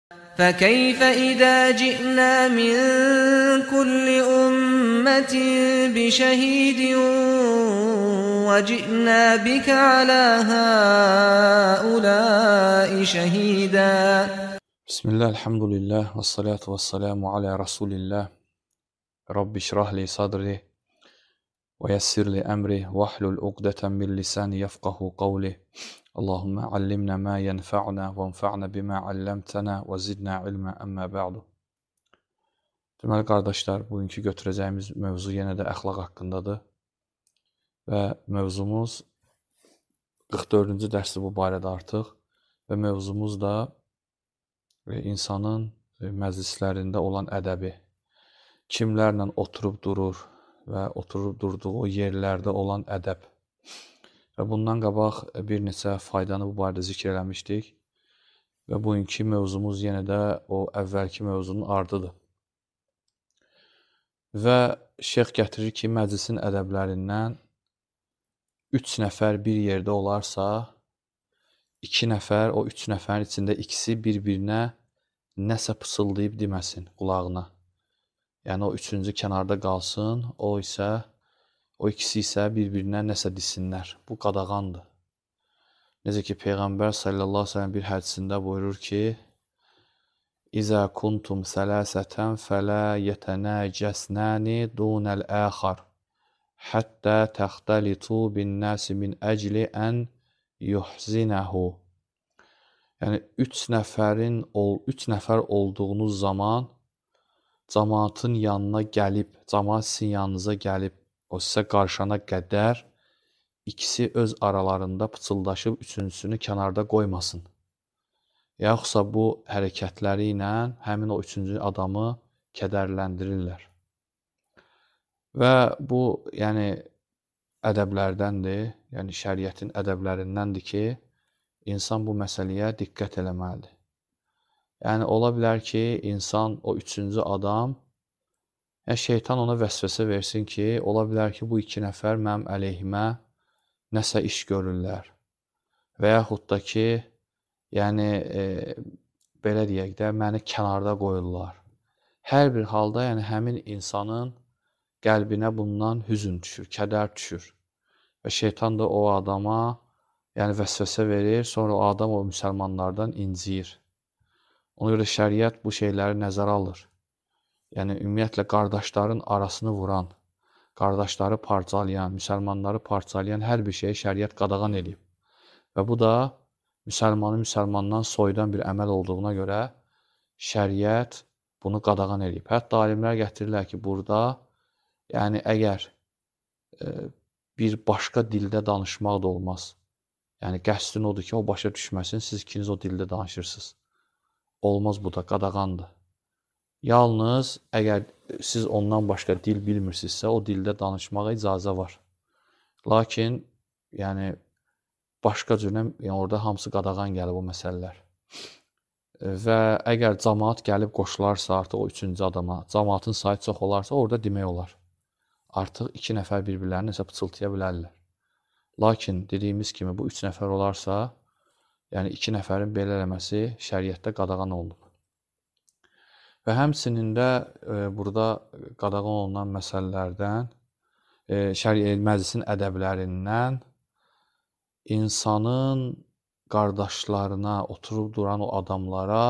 فكيف إذا جئنا من كل أمة بشهيد وجئنا بك على هؤلاء شهيدا بسم الله الحمد لله والصلاة والسلام على رسول الله رب اشرح لي صدري ويسر لي أمري واحلل عقدة من لساني يفقه قولي اللهم علمنا ما ينفعنا وانفعنا بما علمتنا وزدنا علما أما بعد. Deməli qardaşlar, bugünkü götürəcəyimiz mövzu yenə də əxlaq haqqındadır və mövzumuz 44-cü dərsdir bu barədə artıq və mövzumuz da insanın məclislərində olan ədəbi, kimlərlə oturub durur və oturub durduğu o yerlərdə olan ədəb və bundan qabaq bir neçə faydanı bu barədə zikr eləmişdik və bugünkü mövzumuz yenə də o əvvəlki mövzunun ardıdır. Və şeyx gətirir ki, məclisin ədəblərindən 3 nəfər bir yerdə olarsa, 2 nəfər, o 3 nəfərin içində ikisi bir-birinə nəsə pısıldayıb deməsin qulağına. Yəni, o üçüncü kənarda qalsın, o ikisi isə bir-birinə nəsə desinlər. Bu qadağandır. Necə ki, Peyğəmbər sallallahu aleyhi ve sellem bir hədisində buyurur ki, İzə kuntum sələsətən fələ yətənəcəsnəni dunəl əxar həttə təxtəlitu bin nəsi min əcli ən yuhzinəhu. Yəni, 3 nəfər olduğunuz zaman cəmaatın yanına gəlib, cəmaat sizin yanınıza gəlib, o sizə qarşana qədər ikisi öz aralarında pıçıldaşıb üçüncüsünü kənarda qoymasın. Yaxudsa bu hərəkətləri ilə həmin o üçüncü adamı kədərləndirirlər. Və bu, yəni, ədəblərdəndir, yəni şəriətin ədəblərindəndir ki, insan bu məsələyə diqqət eləməlidir. Yəni, ola bilər ki, insan, o üçüncü adam, şeytan ona vəsvəsə versin ki, ola bilər ki, bu 2 nəfər mənim əleyhimə nəsə iş görürlər və yaxud da ki, yəni, belə deyək də, məni kənarda qoyurlar. Hər bir halda, yəni, həmin insanın qəlbinə bundan hüzün düşür, kədər düşür və şeytan da o adama, yəni, vəsvəsə verir, sonra o adam o müsəlmanlardan inciyir. Ona görə şəriət bu şeyləri nəzərə alır. Yəni, ümumiyyətlə, qardaşların arasını vuran, qardaşları parçalayan, müsəlmanları parçalayan hər bir şeyi şəriət qadağan edib. Və bu da müsəlmanı müsəlmandan soyudan bir əməl olduğuna görə şəriət bunu qadağan edib. Hətta alimlər gətirirlər ki, burada, yəni, əgər bir başqa dildə danışmaq da olmaz. Yəni, qəsdin odur ki, o başa düşməsin, siz ikiniz o dildə danışırsınız. Olmaz, bu da qadağandır. Yalnız, əgər siz ondan başqa dil bilmirsinizsə, o dildə danışmağa icazə var. Lakin, yəni, başqa cürlə, yəni, orada hamısı qadağan gəlib o məsələlər. Və əgər cəmaat gəlib qoşularsa artıq o üçüncü adama, cəmaatın sayı çox olarsa, orada demək olar. Artıq 2 nəfər bir-birlərini nəsə pıçıltıya bilərlər. Lakin, dediyimiz kimi, bu 3 nəfər olarsa, yəni 2 nəfərin belə eləməsi şəriətdə qadağan olunub. Və həmçinin də burada qadağan olunan məsələlərdən, məclisin ədəblərindən insanın qardaşlarına, oturub duran o adamlara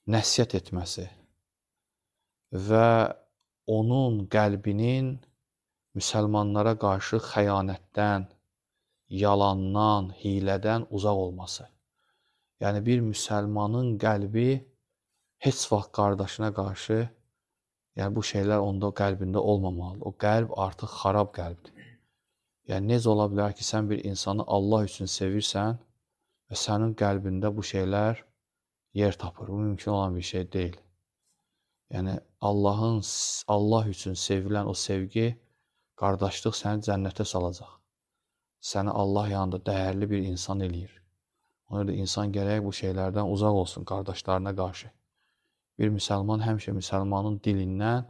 nəsihət etməsi və onun qəlbinin müsəlmanlara qarşı xəyanətdən, yalandan, hilədən uzaq olması. Yəni, bir müsəlmanın qəlbi heç vaxt qardaşına qarşı, yəni, bu şeylər onda qəlbində olmamalı. O qəlb artıq xarab qəlbdir. Yəni, necə ola bilər ki, sən bir insanı Allah üçün sevirsən və sənin qəlbində bu şeylər yer tapır. Bu mümkün olan bir şey deyil. Yəni, Allah üçün sevilən o sevgi, qardaşlıq səni cənnətə salacaq. Səni Allah yanında dəyərli bir insan eləyir. Ona görə insan gərək bu şeylərdən uzaq olsun qardaşlarına qarşı. Bir müsəlman həmişə müsəlmanın dilindən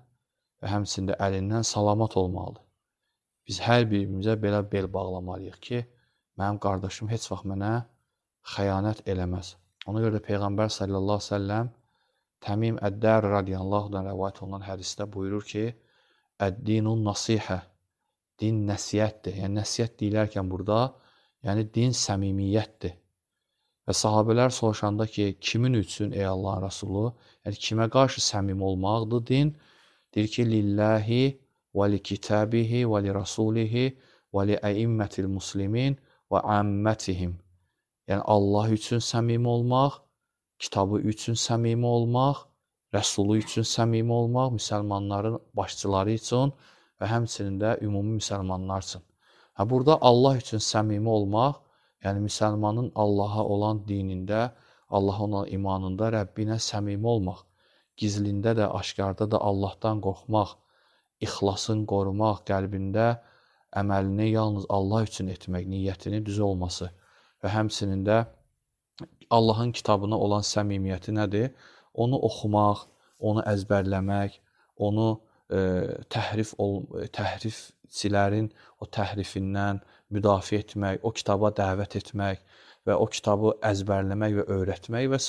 və həmçində əlindən salamat olmalıdır. Biz hər birimizə belə bel bağlamalıyıq ki, mənim qardaşım heç vaxt mənə xəyanət eləməz. Ona görə də Peyğəmbər sallallahu əleyhi və səlləm Təmim Əd-Dar radiyallahu anhu rəvayət olunan hədisdə buyurur ki, "Əd-dinun nasihə." Din nəsihətdir. Yəni nəsihət deyilərkən burada, yəni din səmimiyyətdir. Və sahabelər soruşanda ki, kimin üçün ey Allahın Rəsulu, yəni kimə qarşı səmimi olmaqdır din? Deyir ki, lillahi və li kitabihi və li rasulihi və li əimmətil muslimin və əmmətihim. Yəni Allah üçün səmimi olmaq, kitabı üçün səmimi olmaq, Rəsulu üçün səmimi olmaq, müsəlmanların başçıları üçün və həmçinin də ümumi müsəlmanlar üçün. Burada Allah üçün səmimi olmaq, yəni müsəlmanın Allaha olan dinində, Allaha olan imanında Rəbbi ilə səmimi olmaq, gizlində də, aşkarda da Allahdan qorxmaq, ixlasın qorumaq, qəlbində əməlini yalnız Allah üçün etmək, niyyətinin düz olması və həmçinin də Allahın kitabına olan səmimiyyəti nədir? Onu oxumaq, onu əzbərləmək, onu təhrifçilərin o təhrifindən müdafiə etmək, o kitaba dəvət etmək və o kitabı əzbərləmək və öyrətmək və s.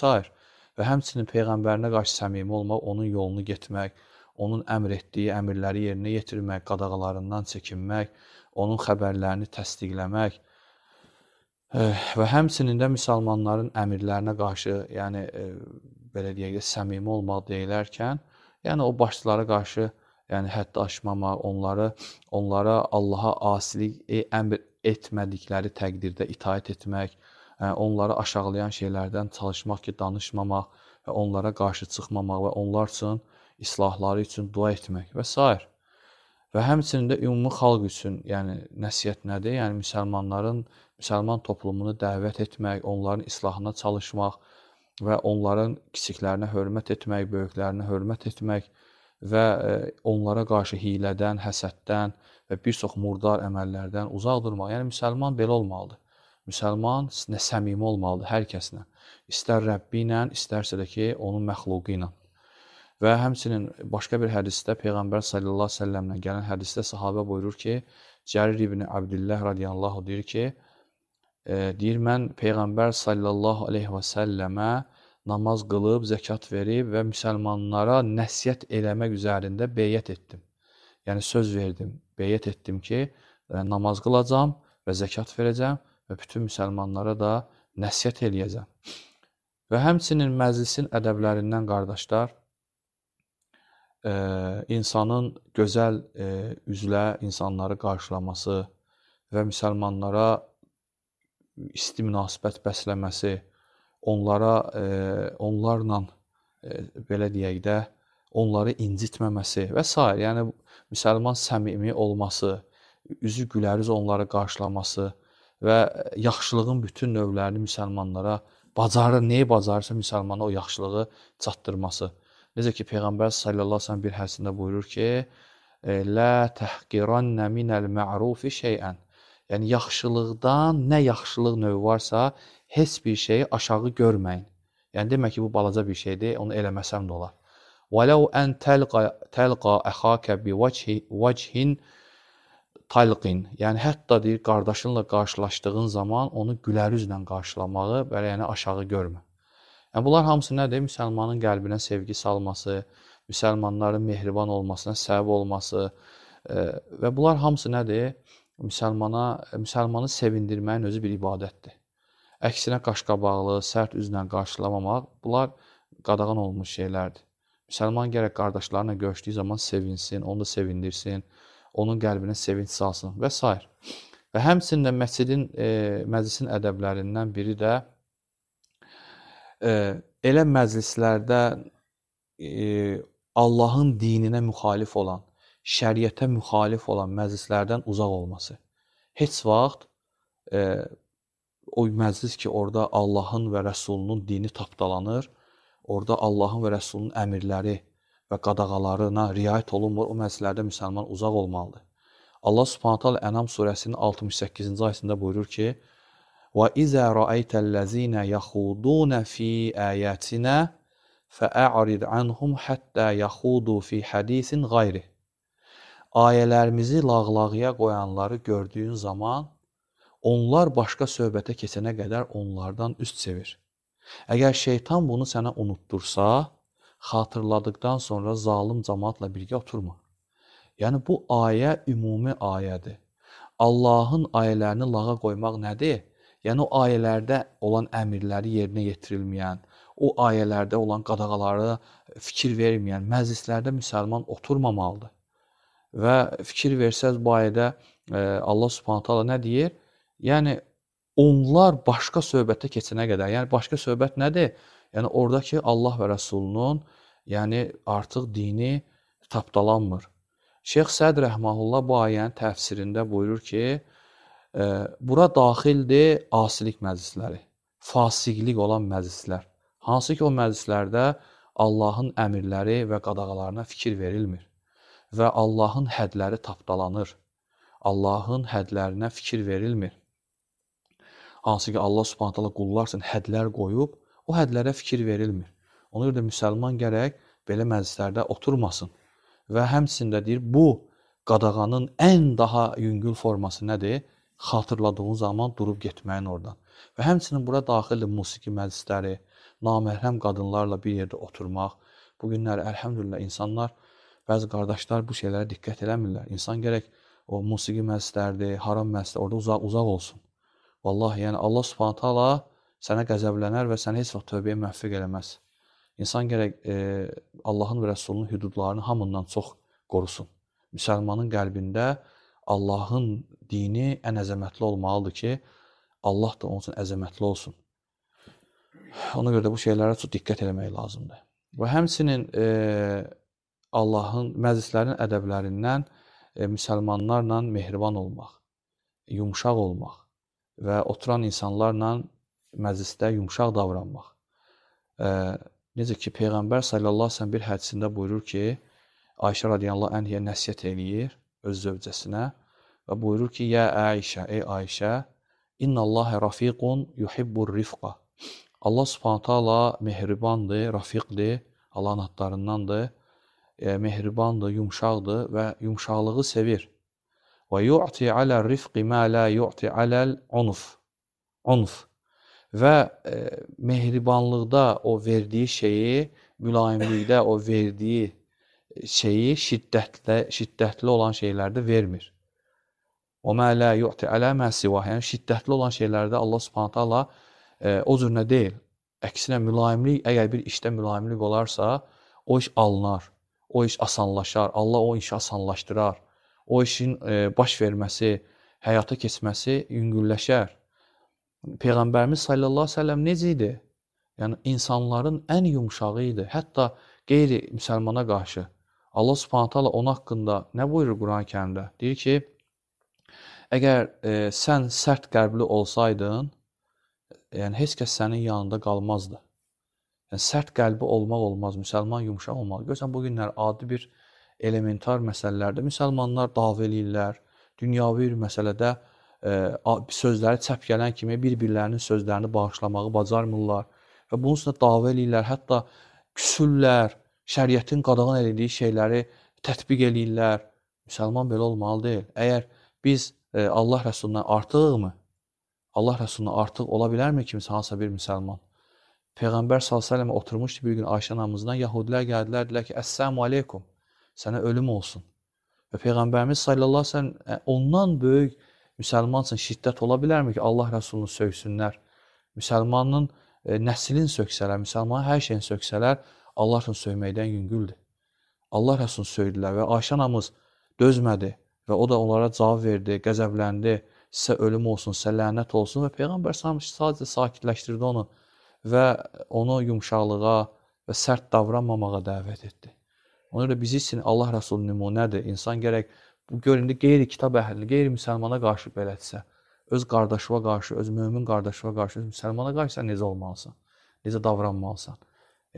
Və həmçinin Peyğəmbərinə qarşı səmimi olmaq, onun yolunu getmək, onun əmr etdiyi əmrləri yerinə yetirmək, qadağalarından çəkinmək, onun xəbərlərini təsdiqləmək və həmçinin də müsəlmanların əmirlərinə qarşı, yəni belə deyək də səmimi olmaq deyilərkən, yəni o başçılara qarşı yəni hədd aşmamaq, onlara Allaha asilik əmr etmədikləri təqdirdə itaət etmək, onları aşağılayan şeylərdən çalışmaq ki, danışmamaq və onlara qarşı çıxmamaq və onlar üçün, islahları üçün dua etmək və s. Və həmçinin də ümumi xalq üçün, yəni nəsihət nədir? Yəni müsəlman toplumunu dəvət etmək, onların islahına çalışmaq və onların kiçiklərinə hörmət etmək, böyüklərinə hörmət etmək və onlara qarşı hiylədən, həsəddən və bir çox murdar əməllərdən uzaq durmaq. Yəni müsəlman belə olmalıdır. Müsəlman səmimi olmalıdır hər kəslə. İstər Rəbbi ilə, istərsə də ki, onun məxluqu ilə. Və həmçinin başqa bir hədisdə Peyğəmbər sallallahu əleyhi və səlləmlə gələn hədisdə sahabə buyurur ki, Cərir ibn Abdullah radiyallahu deyir ki, mən Peyğəmbər sallallahu əleyhi və səlləmə namaz qılıb, zəkat verib və müsəlmanlara nəsihət eləmək üzərində beyyət etdim. Yəni söz verdim, beyyət etdim ki, namaz qılacam və zəkat verəcəm və bütün müsəlmanlara da nəsihət eləyəcəm. Və həmçinin məclisin ədəblərindən qardaşlar, insanın gözəl üzlə insanları qarşılaması və müsəlmanlara isti münasibət bəsləməsi, onlarla belə deyək də, onları incitməməsi və s. Yəni müsəlman səmimi olması, üzü güləriz onları qarşılaması və yaxşılığın bütün növlərini müsəlmanlara neyi bacarırsa müsəlmana o yaxşılığı çatdırması. Necə ki Peyğəmbər sallallahu əleyhi və səlləm bir hədisində buyurur ki, "Lə təhqirannə minəl ma'rufi şey'ən." Yəni yaxşılıqdan nə yaxşılıq növü varsa, heç bir şeyi aşağı görməyin. Yəni demək ki, bu balaca bir şeydir, onu eləməsəm də olar. وَلَوْ أَنْ تَلْقَى أَخَاكَ بِوَجْهٍ طَلْقٍ. Yəni hətta deyir, qardaşınla qarşılaşdığın zaman onu gülər üzlə qarşılamağı belə yəni aşağı görmə. Yəni bunlar hamısı nədir? Müsəlmanın qəlbinə sevgi salması, müsəlmanların mehriban olmasına səbəb olması və bunlar hamısı nədir? Müsəlmanı sevindirməyin özü bir ibadətdir. Əksinə qaşqabaqlı, sərt üzlə qarşılamamaq, bunlar qadağan olmuş şeylərdir. Müsəlman gərək qardaşlarına görüşdüyü zaman sevinsin, onu da sevindirsin, onun qəlbinə sevinç salsın və s. Və həmçinin də məclisin ədəblərindən biri də elə məclislərdə Allahın dininə müxalif olan, şəriətə müxalif olan məclislərdən uzaq olması. Heç vaxt o məclis ki, orada Allahın və Rəsulunun dini tapdalanır, orada Allahın və Rəsulunun əmirləri və qadağalarına riayət olunmur, o məclislərdə müsəlman uzaq olmalıdır. Allah Subhanahu taala Ənam surəsinin 68-ci ayəsində buyurur ki: وَإِذَا رَأَيْتَ الَّذِينَ يَخُوضُونَ فِي آيَاتِنَا فَأَعْرِضْ عَنْهُمْ حَتَّى يَخُوضُوا فِي حَدِيثٍ غَيْرِهِ. Ayələrimizi lağlağıya qoyanları gördüyün zaman onlar başqa söhbətə keçənə qədər onlardan üst çevir. Əgər şeytan bunu sənə unutdursa, xatırladıqdan sonra zalım cəmaatla birgə oturma. Yəni bu ayə ümumi ayədir. Allahın ayələrini lağa qoymaq nədir? Yəni o ayələrdə olan əmrləri yerinə yetirilməyən, o ayələrdə olan qadağalara fikir verməyən məclislərdə müsəlman oturmamalıdır. Və fikir versəz bu ayədə Allah Subhanahu taala nə deyir? Yəni onlar başqa söhbətə keçənə qədər. Yəni başqa söhbət nədir? Yəni oradakı Allah və Rəsulunun yəni artıq dini tapdalanmır. Şeyx Səd rəhməhullah bu ayənin təfsirində buyurur ki, bura daxildir asilik məclisləri, fasiqlik olan məclislər. Hansı ki o məclislərdə Allahın əmrləri və qadağalarına fikir verilmir və Allahın hədləri tapdalanır. Allahın hədlərinə fikir verilmir. Hansı ki Allah Subhanahu taala qullar üçün hədlər qoyub, o hədlərə fikir verilmir. Ona görə də müsəlman gərək belə məclislərdə oturmasın. Və həmçində deyir, bu qadağanın ən daha yüngül forması nədir? Xatırladığın zaman durub getməyin oradan. Və həmçinin bura daxildir musiqi məclisləri, naməhrəm qadınlarla bir yerdə oturmaq. Bu günlər əlhəmdülillah insanlar, bəzi qardaşlar bu şeylərə diqqət eləmirlər. İnsan gərək o musiqi məclislərdir, haram məclislər, orada uzaq olsun. Vallahi, yəni Allah Subhanahu taala sənə qəzəblənər və səni heç vaxt tövbəyə müvəffəq eləməz. İnsan gərək Allahın və Rəsulunun hüdudlarını hamından çox qorusun. Müsəlmanın qəlbində Allahın dini ən əzəmətli olmalıdır ki, Allah da onun üçün əzəmətli olsun. Ona görə də bu şeylərə çox diqqət eləmək lazımdır. Və həmçinin Allahın məclislərin ədəblərindən müsəlmanlarla mehriban olmaq, yumşaq olmaq və oturan insanlarla məclisdə yumşaq davranmaq. Necə ki, Peyğəmbər sallallahu əleyhi və səlləm bir hədisində buyurur ki, Ayşə radiyallahu anhaya nəsihət eləyir öz zövcəsinə və buyurur ki, ya Ayşə, ey Ayşə, İnnallahə rafiqun yuhibbur rifqa. Allah Subhanahu taala mehribandır, rafiqdir, Allahın adlarındandır, mehribandır, yumşaqdır və yumşaqlığı sevir. Və yu'ti alə rifqi mə la yu'ti aləl unf. Və mehribanlıqda o verdiyi şeyi, mülayimlikdə o verdiyi şeyi şiddətli olan şeylərdə vermir. O mə la yu'ti alə mə sivah. Yəni şiddətli olan şeylərdə Allah Subhanahu taala o cür nə deyil. Əksinə mülayimlik, əgər bir işdə mülayimlik olarsa, o iş alınar, o iş asanlaşar, Allah o işi asanlaşdırar. O işin baş verməsi, həyata keçməsi yüngülləşər. Peyğəmbərimiz sallallahu əleyhi və səlləm necə idi? Yəni insanların ən yumşağı idi. Hətta qeyri-müsəlmana qarşı. Allah Subhanahu taala onun haqqında nə buyurur Quran-Kərimdə? Deyir ki, əgər sən sərt qəlbli olsaydın, yəni heç kəs sənin yanında qalmazdı. Yəni sərt qəlbi olmaq olmaz, müsəlman yumşaq olmalı. Görürsən bu günlər adi bir elementar məsələlərdə müsəlmanlar dava eləyirlər. Dünyavi bir məsələdə sözləri çəp gələn kimi bir-birlərinin sözlərini bağışlamağı bacarmırlar və bunun üstündə dava eləyirlər, hətta küsürlər, şəriətin qadağan etdiyi şeyləri tətbiq eləyirlər. Müsəlman belə olmalı deyil. Əgər biz Allah Rəsulundan artıqmı? Allah Rəsulundan artıq ola bilərmi kimsə hansısa bir müsəlman? Peyğəmbər s.ə.v oturmuşdu bir gün Ayşə anamızdan, yahudilər gəldilər, dedilər ki, Əssəlamu aleykum, sənə ölüm olsun. Və Peyğəmbərimiz s.ə.v ondan böyük müsəlman üçün şiddət ola bilərmi ki, Allah Rəsulunu söksünlər? Müsəlmanın nəslini söksələr, müsəlmanın hər şeyini söksələr, Allah üçün söyməkdən yüngüldür. Allah Rəsulunu söydülər və Ayşə anamız dözmədi və o da onlara cavab verdi, qəzəbləndi, sizə ölüm olsun, sizə lənət olsun və Peyğəmbər sadəcə sakitləşdirdi onu və onu yumşaqlığa və sərt davranmamağa dəvət etdi. Ona görə bizi üçün Allah Rəsulü nümunədir. İnsan gərək bu göründü qeyri-kitab əhlini, qeyri-müsəlmana qarşı belədirsə, öz qardaşına qarşı, öz mömin qardaşına qarşı, öz müsəlmana qarşı sən necə olmalısan, necə davranmalısan.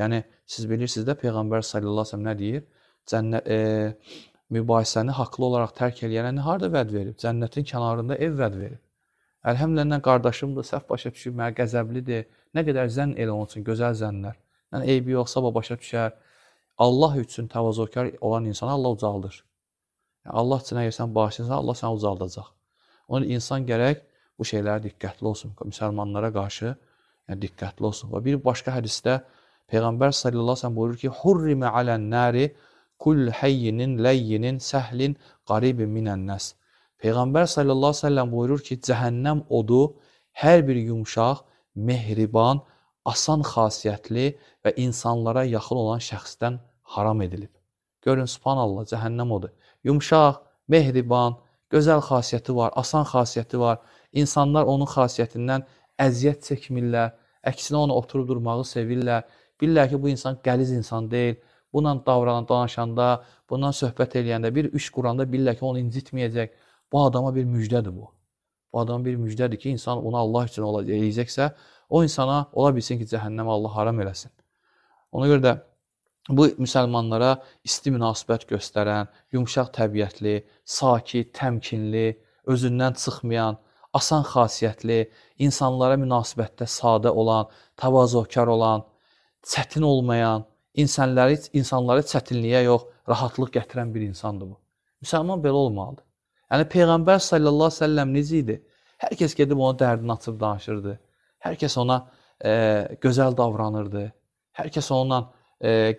Yəni, siz bilirsiniz də, Peyğəmbər sallallahu əleyhi və səlləm nə deyir? Mübahisəni haqlı olaraq tərk eləyənə harda vəd verib? Cənnətin kənarında ev vəd verib. Əlhəmdülillah, qardaşımdır, səhv başa düşüb, mənə qəzəblidir, nə qədər zənn elə onun üçün, gözəl zənnlər. Yəni, eybi yoxsa başa düşər. Allah üçün təvazökar olan insanı Allah ucaldır. Allah üçün əgər sən bağışlayırsan, Allah səni ucaldacaq. Onun insan gərək bu şeylərə diqqətli olsun, müsəlmanlara qarşı Yəni diqqətli olsun. Və bir başqa hədisdə Peyğəmbər sallallahu əleyhi və səlləm buyurur ki: "Hurrimə alən-nari kull hayyinin layyinin səhlin qaribin minən-nas." Peyğəmbər sallallahu əleyhi və səlləm buyurur ki, cəhənnəm odu hər bir yumşaq, mehriban, asan xasiyyətli və insanlara yaxın olan şəxsdən haram edilib. Görün, subhanallah, cəhənnəm odu. Yumşaq, mehriban, gözəl xasiyyəti var, asan xasiyyəti var. İnsanlar onun xasiyyətindən əziyyət çəkmirlər, əksinə onu oturub durmağı sevirlər. Bilirlər ki, bu insan qəliz insan deyil. Bununla danışanda, bundan söhbət eləyəndə, bir iş quranda bilirlər ki, onu incitməyəcək. Bu adama bir müjdədir bu. Bu adama bir müjdədir ki, insan onu Allah üçün eləyəcəksə, o insana ola bilsin ki, cəhənnəmə Allah haram eləsin. Ona görə də bu müsəlmanlara isti münasibət göstərən, yumşaq təbiətli, sakit, təmkinli, özündən çıxmayan, asan xasiyyətli, insanlara münasibətdə sadə olan, təvazökar olan, çətin olmayan, insanları çətinliyə yox, rahatlıq gətirən bir insandır bu. Müsəlman belə olmalıdır. Yəni Peyğəmbər sallallahu əleyhi və səlləm necə idi? Hər kəs gedib ona dərdini açıb danışırdı. Hər kəs ona gözəl davranırdı. Hər kəs onunla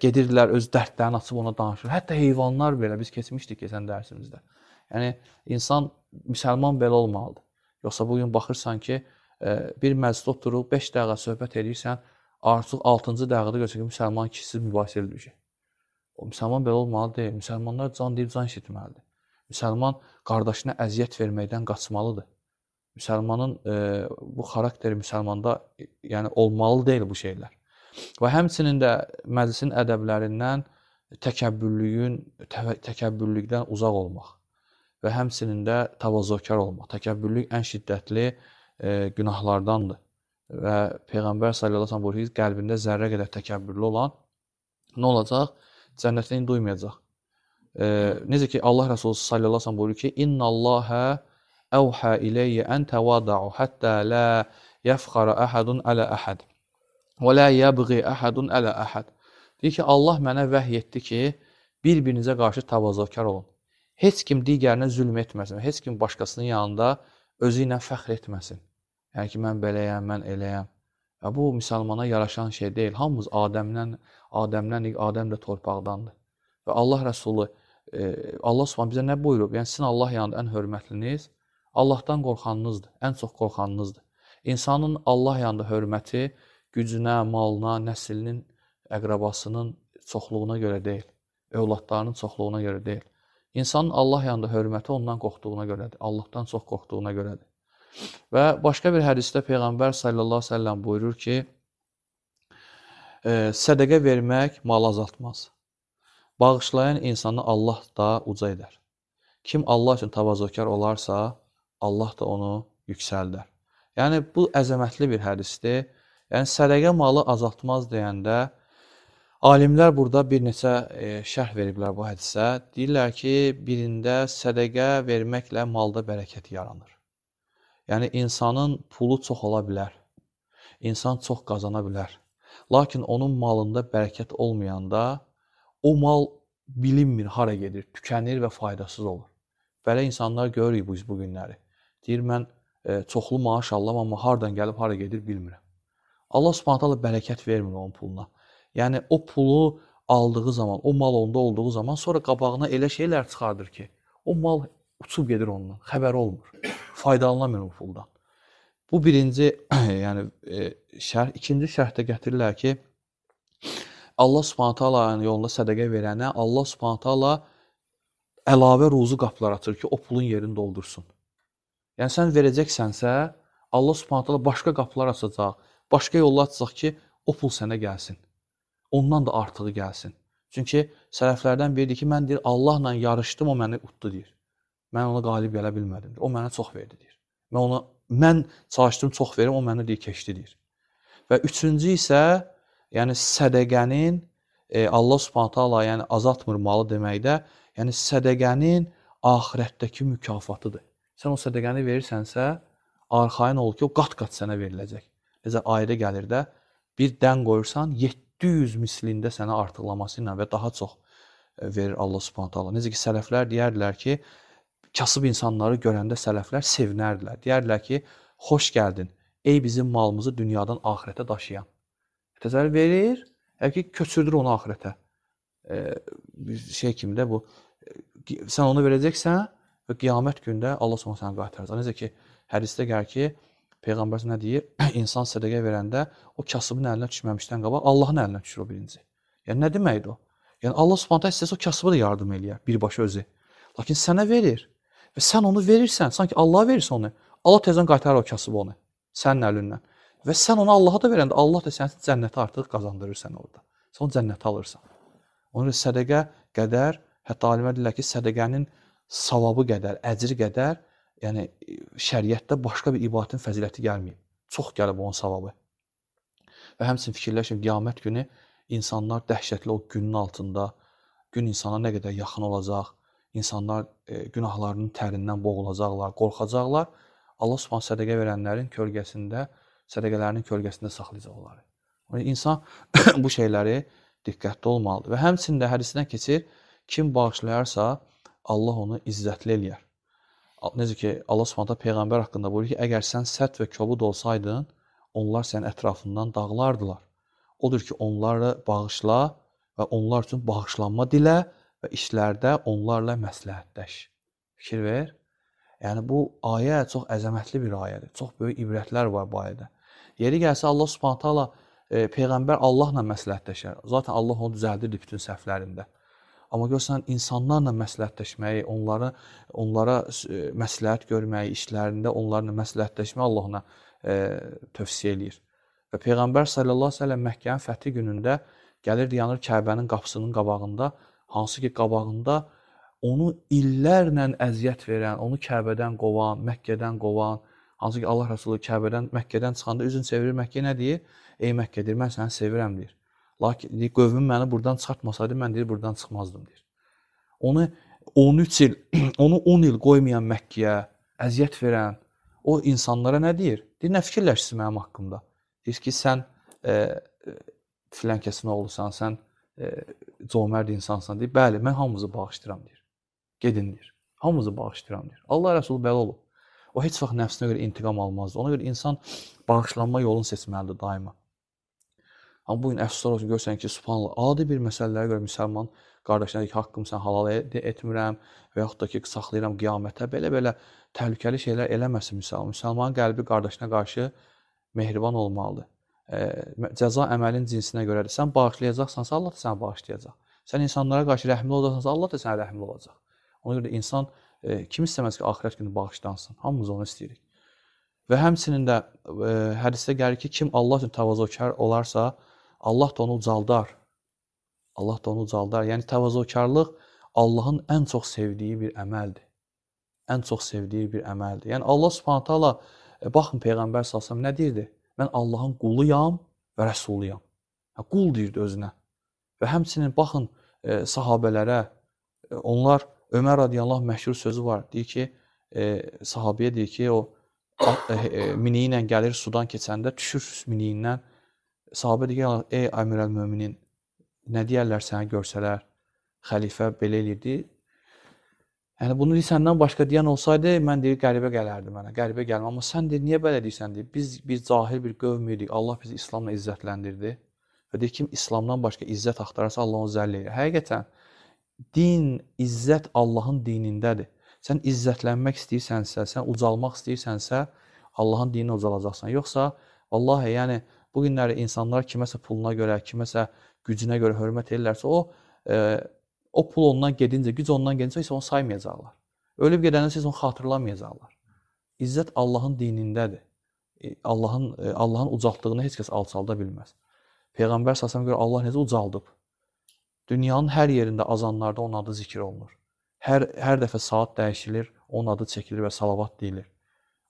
gedirdilər, öz dərdlərini açıb ona danışır. Hətta heyvanlar belə, biz keçmişdik keçən dərsimizdə. Yəni insan, müsəlman belə olmalıdır. Yoxsa bugün baxırsan ki, bir məclisdə oturub 5 dəqiqə söhbət edirsən, artıq 6-cı dəqiqədə görürsən ki, müsəlman kişisiz mübahisə edəcək. O müsəlman belə olmalı deyil. Müsəlmanlar can deyib can eşitməlidir. Müsəlman qardaşına əziyyət verməkdən qaçmalıdır. Müsəlmanın bu xarakteri müsəlmanda yəni olmalı deyil bu şeylər. Və həmçinin də məclisin ədəblərindən təkəbbürlükdən uzaq olmaq və həmçinin də təvazökar olmaq. Təkəbbürlük ən şiddətli günahlardandır. Və Peyğəmbər sallallahu əleyhi və səlləm buyurur ki, qəlbində zərrə qədər təkəbbürlü olan nə olacaq? Cənnətini duymayacaq. Necə ki, Allah Rəsulü sallallahu əleyhi və səlləm buyurur ki, İnnəlləhə əvhə iləyyə ən təvadəu həttə lə yəfxara əhədun ələ əhəd və lə yəbği əhədun ələ əhəd. Deyir ki, Allah mənə vəhy etdi ki, bir-birinizə qarşı təvazökar olun. Heç kim digərinə zülm etməsin, heç kim başqasının yanında özü ilə fəxr etməsin. Yəni ki, mən beləyəm, mən eləyəm. Bu, müsəlmana yaraşan şey deyil. Hamımız Adəm də torpaqdandır. Və Allah Rəsulü, Allah Subhanahu bizə nə buyurub? Yəni, sizin Allah yanında ən hörmətliniz, Allahdan qorxanınızdır, ən çox qorxanınızdır. İnsanın Allah yanında hörməti gücünə, malına, nəslinin, əqrabasının çoxluğuna görə deyil, övladlarının çoxluğuna görə deyil. İnsanın Allah yanında hörməti ondan qorxduğuna görədir, Allahdan çox qorxduğuna görədir. Və başqa bir hədisdə Peyğəmbər sallallahu əleyhi və səlləm buyurur ki, sədəqə vermək malı azaltmaz. Bağışlayan insanı Allah da uca edər. Kim Allah üçün təvazökar olarsa, Allah da onu yüksəldər. Yəni, bu əzəmətli bir hədisdir. Yəni, sədəqə malı azaltmaz deyəndə, alimlər burada bir neçə şərh veriblər bu hədisə. Deyirlər ki, birində sədəqə verməklə malda bərəkət yaranır. Yəni, insanın pulu çox ola bilər. İnsan çox qazana bilər. Lakin onun malında bərəkət olmayanda, o mal bilinmir, hara gedir, tükənir və faydasız olur. Belə insanlar görürük biz bu günləri. Deyir, mən çoxlu maaş alıram, amma haradan gəlib, hara gedir bilmirəm. Allah Subhanahu taala bərəkət vermir onun puluna. Yəni, o pulu aldığı zaman, o mal onda olduğu zaman, sonra qabağına elə şeylər çıxardır ki, o mal uçub gedir ondan, xəbər olmur, faydalanamır o puldan. Bu birinci yəni, şərh. İkinci şərhdə gətirirlər ki, Allah Subhanahu taalanın yolunda sədəqə verənə Allah Subhanahu taala əlavə ruzu qapılar açır ki, o pulun yerini doldursun. Yəni, sən verəcəksənsə, Allah Subhanahu taala başqa qapılar açacaq, başqa yollar açacaq ki, o pul sənə gəlsin. Ondan da artığı gəlsin. Çünki sələflərdən biridir ki, mən deyir, Allahla yarışdım, o məni utdu deyir. Mən ona qalib gələ bilmədim. O mənə çox verdi deyir. Mən çalışdım, çox verim, o mənə deyir, keçdi deyir. Və üçüncü isə, yəni sədəqənin, Allah Subhanahu taala yəni azaltmır malı deməkdə, yəni sədəqənin axirətdəki mükafatıdır. Sən o sədəqəni verirsənsə, arxayın ol ki, o qat-qat sənə veriləcək. Necə ayədə gəlir də, bir dən qoyursan, 700 mislində sənə artıqlaması ilə və daha çox verir Allah Subhanahu taala. Necə ki, sələflər deyərdilər ki, kasıb insanları görəndə sələflər sevinərdilər. Deyərdilər ki, xoş gəldin, ey bizim malımızı dünyadan axirətə daşıyan. Təsəvvür verir, həqiqi köçürdür onu axirətə. Şey kimi də bu, sən onu verəcəksən və qiyamət gündə Allah sonra səni qaytaracaq. Necə ki, hədisdə gəlir ki, Peyğəmbər nə deyir? İnsan sədəqə verəndə o kasıbın əlinə düşməmişdən qabaq Allahın əlinə düşür o birinci. Yəni nə deməkdir o? Yəni Allah Subhanahu istəsə o kasıba da yardım eləyər birbaşa özü. Lakin sənə verir və sən onu verirsən, sanki Allah verirsə onu, Allah təzədən qaytarır o kasıbı onu sənin əlindən. Və sən onu Allaha da verəndə Allah da səni cənnətə artıq qazandırır sən orada. Sən o cənnətə alırsan. Ona görə sədəqə qədər, hətta alimlər deyirlər ki, sədəqənin savabı qədər, əcri qədər, yəni şəriətdə başqa bir ibadətin fəziləti gəlməyib. Çox gəlib onun savabı. Və həmçinin fikirləşin, qiyamət günü insanlar dəhşətli o günün altında, gün insana nə qədər yaxın olacaq, insanlar günahlarının tərindən boğulacaqlar, qorxacaqlar. Allah Subhanahu sədəqə verənlərin kölgəsində, sədəqələrinin kölgəsində saxlayacaq onları. İnsan bu şeyləri diqqətli olmalıdır. Və həmçində hədisindən keçir, kim bağışlayarsa, Allah onu izzətli eləyər. Necə ki, Allah Subhanahu Peyğəmbər haqqında buyurur ki, əgər sən sərt və kobud olsaydın, onlar sənin ətrafından dağılardılar. Odur ki, onları bağışla və onlar üçün bağışlanma dilə və işlərdə onlarla məsləhətləş. Fikir ver. Yəni, bu ayə çox əzəmətli bir ayədir. Çox böyük ibrətlər var bu ayədə. Yeri gəlsə, Allah Subhanahu taala Peyğəmbər Allahla məsləhətləşər. Zaten Allah onu düzəldirdi bütün səhvlərində. Amma görsən, insanlarla məsləhətləşməyi, onlara məsləhət görməyi, işlərində onlarla məsləhətləşməyi Allah ona tövsiyə eləyir. Və Peyğəmbər sallallahu əleyhi və səlləm Məkkənin fəthi günündə gəlirdi, yanır Kəbənin qapısının qabağında, hansı ki qabağında onu illərlə əziyyət verən, onu Kəbədən qovan, Məkkədən qovan, hansı ki Allah Rəsulü Məkkədən çıxanda üzün çevirir, Məkkəyə nə deyir? Ey Məkkə, deyir, mən səni sevirəm, deyir. Lakin qövmüm məni buradan çıxartmasaydı, mən deyir, buradan çıxmazdım, deyir. Onu 13 il, onu 10 il qoymayan Məkkəyə əziyyət verən o insanlara nə deyir? Deyir, nə fikirləşsin mənim haqqımda? Deyir ki, sən filənkəsin oğlusan, sən cömərd insansan, deyir. Bəli, mən hamımızı bağışlayıram, deyir. Gedin, deyir. Hamımızı bağışlayıram, deyir. Allah Rəsulü belə olub. O heç vaxt nəfsinə görə intiqam almazdı. Ona görə insan bağışlanma yolunu seçməlidir daima. Amma bugün əfsuslar olsun, görsən ki, subhanallah, adi bir məsələlərə görə müsəlman qardaşına deyir ki, haqqımı sən halal etmirəm və yaxud da ki, saxlayıram qiyamətə. Belə təhlükəli şeylər eləməsin müsəlman. Müsəlmanın qəlbi qardaşına qarşı mehriban olmalıdır. Cəza əməlin cinsinə görədir. Sən bağışlayacaqsansa, Allah da səni bağışlayacaq. Sən insanlara qarşı rəhmli olacaqsansa, Allah da sənə rəhmli olacaq. Ona görə insan kim istəməz ki, axirət günü bağışlansın? Hamımız onu istəyirik. Və həmçinin də hədisdə gəlir ki, kim Allah üçün təvazökar olarsa, Allah da onu ucaldar. Allah da onu ucaldar. Yəni, təvazökarlıq Allahın ən çox sevdiyi bir əməldir. Ən çox sevdiyi bir əməldir. Yəni, Allah Subhanahu taala, baxın, Peyğəmbər salsam nə deyirdi? Mən Allahın quluyam və rəsuluyam. Qul deyirdi özünə. Və həmçinin, baxın, sahabələrə, onlar, Ömər radiyallahu məşhur sözü var. Deyir ki, sahabiyə deyir ki, o mini ilə gəlir, sudan keçəndə düşür miniyindən. Sahabə deyir ki, ey əmirəl möminin, nə deyərlər səni görsələr, xəlifə belə eləyirdi. Yəni, bunu səndən başqa deyən olsaydı, mən deyir, qəribə gələrdi mənə, qəribə gəlmə. Amma sən deyir, niyə belə deyirsən, deyir, biz cahil bir qövm idik, Allah bizi İslamla izzətləndirdi. Və deyir, kim İslamdan başqa izzət axtararsa, Allah onu zəll edir. Həqiqətən, din, izzət Allahın dinindədir. Sən izzətlənmək istəyirsənsə, sən ucalmaq istəyirsənsə, Allahın dininə ucalacaqsan. Yoxsa, vallahi, yəni, bu günləri insanlar kiməsə puluna görə, kiməsə gücünə görə hörmət edirlərsə, o pul ondan gedincə, güc ondan gedincə isə onu saymayacaqlar. Ölüb gedəndə siz onu xatırlamayacaqlar. İzzət Allahın dinindədir. Allahın ucaltdığını heç kəs alçalda bilməz. Peyğəmbər səsəmə görə Allah necə ucaldıb? Dünyanın hər yerində azanlarda onun adı zikr olunur. Hər dəfə saat dəyişilir, onun adı çəkilir və salavat deyilir.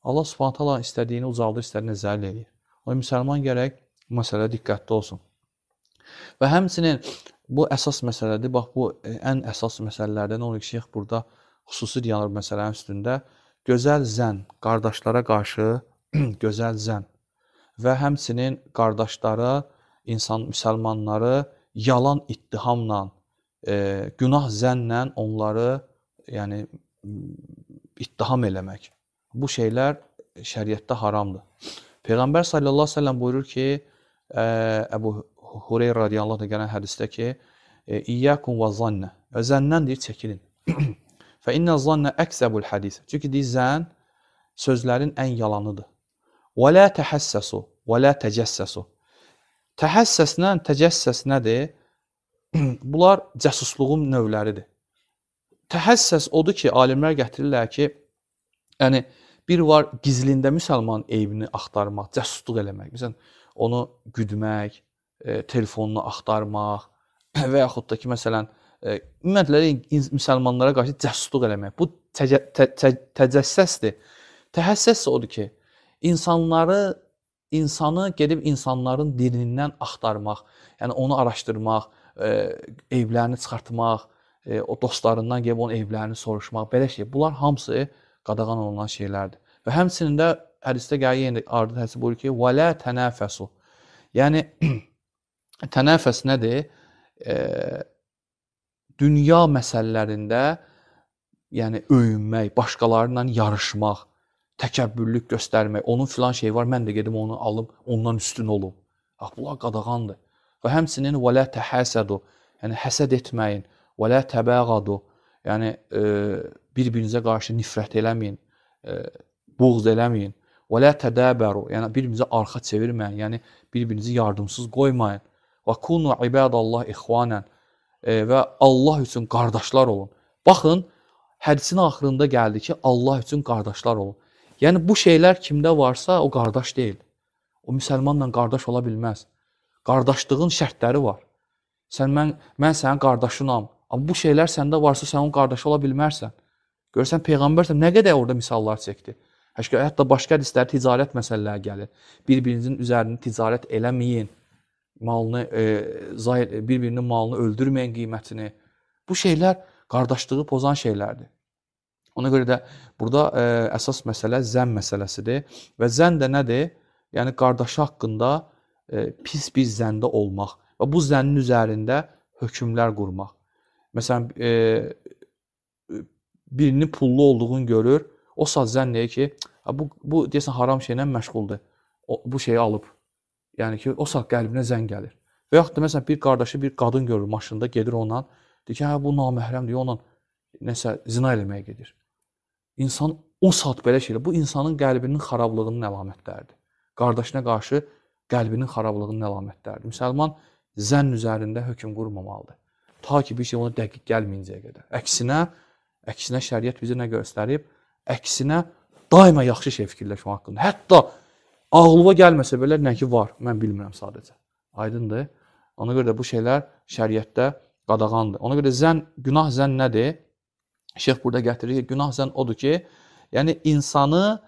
Allah Subhanahu taala istədiyini ucaldır, istədiyini zəll edir. O müsəlman gərək bu məsələdə diqqətli olsun. Və həmçinin bu əsas məsələdir. Bax, bu ən əsas məsələlərdən olur ki, şeyx burada xüsusi dayanır məsələnin üstündə. Gözəl zənn, qardaşlara qarşı gözəl zənn və həmçinin qardaşlara, müsəlmanları yalan ittihamla, günah zənnlə onları ittiham eləmək. Bu şeylər şəriətdə haramdır. Peyğəmbər sallallahu əleyhi və səlləm buyurur ki, Əbu Hureyra radiyallahu anh gələn hədisdə ki, İyyəkum və zannə. Və zəndən deyir, çəkilin. Fə innə zannə əksəbul hədis. Çünki deyir, zənn sözlərin ən yalanıdır. Və lə təhəssəsu, və lə təcəssəsu. Təhəssəslə təcəssəs nədir? Bunlar cəsusluğun növləridir. Təhəssəs odur ki, alimlər gətirirlər ki, yəni bir var gizlində müsəlmanın eybini axtarmaq, cəsusluq eləmək. Məsələn, onu güdmək, telefonunu axtarmaq və yaxud da ki, məsələn, ümumiyyətlə müsəlmanlara qarşı cəsusluq eləmək. Bu təcəssəsdir. Təhəssəs odur ki, insanı gedib insanların dinindən axtarmaq, yəni onu araşdırmaq, eyblərini çıxartmaq, o dostlarından gəlib onun eyblərini soruşmaq, belə şey. Bunlar hamısı qadağan olunan şeylərdir. Və həmçinin də hədisdə gəlir yenə ardında hədis buyurur ki, "Və la tənafəsu." Yəni tənafəs nədir? Dünya məsələlərində yəni öyünmək, başqalarıyla yarışmaq, təkəbbürlük göstərmək, onun filan şeyi var, mən də gedim onu alıb ondan üstün olum. Bax, bunlar qadağandır. Və həmçinin "Və la təhəsədu." Yəni həsəd etməyin. "Və la təbəğadu." Yəni bir-birinizə qarşı nifrət eləməyin, buğz eləməyin. "Və la tədəbəru." Yəni bir-birinizə arxa çevirməyin, yəni bir-birinizi yardımsız qoymayın. "Və kunu ibadallah ixvanən." Və Allah üçün qardaşlar olun. Baxın, hədisin axırında gəldi ki, Allah üçün qardaşlar olun. Yəni bu şeylər kimdə varsa, o qardaş deyil. O müsəlmanla qardaş ola bilməz. Qardaşlığın şərtləri var. Mən sənin qardaşınam. Amma bu şeylər səndə varsa, sən onun qardaşı ola bilmərsən. Görürsən, Peyğəmbər nə qədər orada misallar çəkdi. Hətta başqa hədislər ticarət məsələləri gəlir. Bir-birinizin üzərində ticarət eləməyin. Bir-birinin malını öldürməyin qiymətini. Bu şeylər qardaşlığı pozan şeylərdir. Ona görə də burada əsas məsələ zənn məsələsidir. Və zənn də nədir? Yəni qardaşı haqqında pis bir zəndə olmaq və bu zənnin üzərində hökmlər qurmaq. Məsələn, birinin pullu olduğunu görür, o saat zənn deyir ki, bu deyəsən haram şeylə məşğuldur. Bu şeyi alıb. Yəni ki, o saat qəlbinə zənn gəlir. Və yaxud da məsələn bir qardaşı bir qadın görür maşında, gedir ondan, deyir ki, hə bu naməhrəmdir, onunla nəsə zina eləməyə gedir. İnsan o saat belə şeylə, bu insanın qəlbinin xarablığının əlamətləridir. Qardaşına qarşı qəlbinin xarablığının əlamətləridir. Müsəlman zənn üzərində hökm qurmamalıdır. Ta ki bir şey ona dəqiq gəlməyincəyə qədər. Əksinə şəriət bizə nə göstərib? Əksinə daima yaxşı şey fikirləşmək haqqında. Hətta ağlıma gəlməsə belə nə ki var, mən bilmirəm sadəcə. Aydındır? Ona görə də bu şeylər şəriətdə qadağandır. Ona görə günah zənn nədir? Şeyx burada gətirir ki, günah zənn odur ki, yəni insanı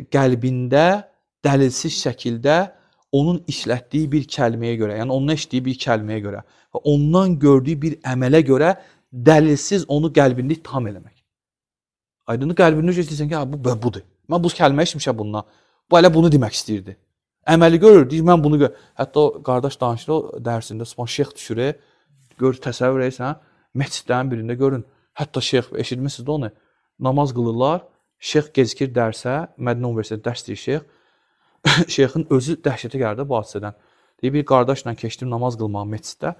qəlbində dəlilsiz şəkildə onun işlətdiyi bir kəlməyə görə, yəni ondan eşitdiyi bir kəlməyə görə və ondan gördüyü bir əmələ görə dəlilsiz onu qəlbində ittiham eləmək. Aydındır, qəlbində istəyirsən ki, bu budur. Mən bu kəlmə eşitmişəm bundan. Bu elə bunu demək istəyirdi. Əməli görür, deyir, mən bunu görür. Hətta o qardaş danışır, o dərsində, şeyx düşür, gör, təsəvvür edirsən, məscidlərin birində görün. Hətta şeyx, eşitmişsiniz də onu, namaz qılırlar, şeyx gecikir dərsə, Mədinə Universitetində dərs deyir şeyx, şeyxin özü dəhşətə gəldi bu hadisədən. Deyir, bir qardaşla keçdim namaz qılmağa məsciddə,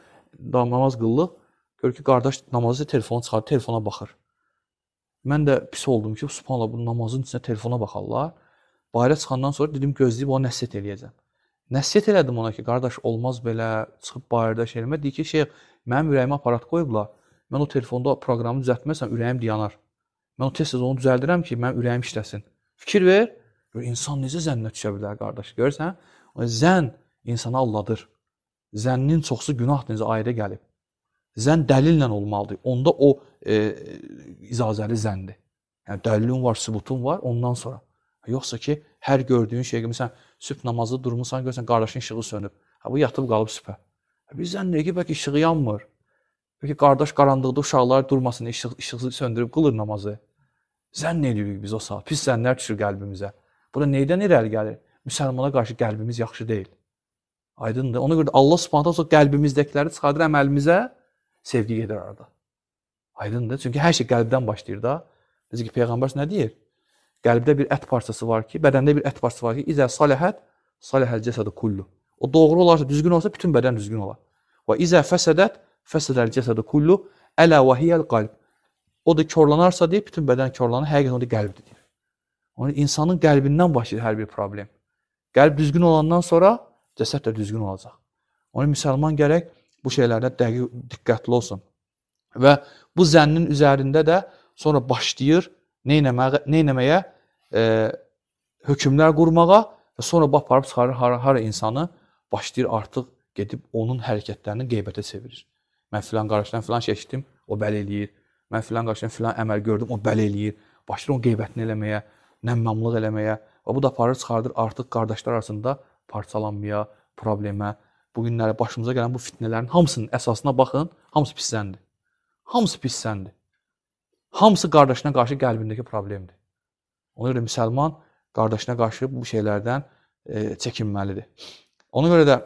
namaz qıllıq, gör ki, qardaş namazı telefonu çıxarır, telefona baxır. Mən də pis oldum ki, subhanallah, bu namazın içində telefona baxarlar. Bayra çıxandan sonra dedim, gözləyib ona nəsiyyət eləyəcəm. Nəsiyyət elədim ona ki, qardaş, olmaz belə, çıxıb bayırda şey eləmə. Deyir ki, şeyx, mənim ürəyimə aparat qoyublar. Mən o telefonda proqramı düzəltməsəm, ürəyim dayanar. Mən o tez-tez onu düzəldirəm ki, mənim ürəyim işləsin. Fikir ver, insan necə zənnə düşə bilər, qardaş? Görürsən? Zənn insanı alladır. Zənnin çoxsu günahdır, necə ayədə gəlib. Zənn dəlillə olmalıdır. Onda o icazəli zənndir. Yəni, dəlilin var, sübutun var, ondan sonra. Yoxsa ki, hər gördüyün şey, məsələn, sübh namazı durmuşsan, görürsən, qardaşın işığı sönüb. Bu yatıb qalıb sübhə. Bir zənn deyir ki, bəlkə işığı yanmır. Bəlkə qardaş qaranlıqda uşaqlar durmasın, işığı söndürüb qılır namazı. Zənn edirik biz o saat. Pis zənnlər düşür qəlbimizə. Bu da neydən irəli gəlir? Müsəlmana qarşı qəlbimiz yaxşı deyil. Aydındır. Ona görə də Allah Subhanahu taala qəlbimizdəkiləri çıxardır əməlimizə, sevgi gedir arada. Aydındır. Çünki hər şey qəlbdən başlayır da. Necə ki Peyğəmbər nə deyir? Qəlbdə bir ət parçası var ki, bədəndə bir ət parçası var ki, izə salihət salihəl cəsədu kullu. O doğru olarsa, düzgün olsa bütün bədən düzgün olar. Və izə fəsədət fəsədəl cəsədu kullu ələ və hiyəl qalb. O da korlanarsa deyir, bütün bədən korlanır, həqiqətən o da qəlbdir deyir. Onun insanın qəlbindən başlayır hər bir problem. Qəlb düzgün olandan sonra cəsəd də düzgün olacaq. Onun müsəlman gərək bu şeylərdə diqqətli olsun. Və bu zənnin üzərində də sonra başlayır neynəməyə, hökmlər qurmağa və sonra aparıb çıxarır hara insanı başlayır artıq gedib onun hərəkətlərini qeybətə çevirir. Mən filan qardaşdan filan şey eşitdim, o bəli eləyir. Mən filan qardaşdan filan əməl gördüm, o bəli eləyir. Başlayır onun qeybətini eləməyə, nəmmamlıq eləməyə və bu da aparır çıxardır artıq qardaşlar arasında parçalanmaya, problemə. Bu günlərdə başımıza gələn bu fitnələrin hamısının əsasına baxın, hamısı pisləndir. Hamısı pisləndir. Hamısı qardaşına qarşı qəlbindəki problemdir. Ona görə müsəlman qardaşına qarşı bu şeylərdən çəkinməlidir. Ona görə də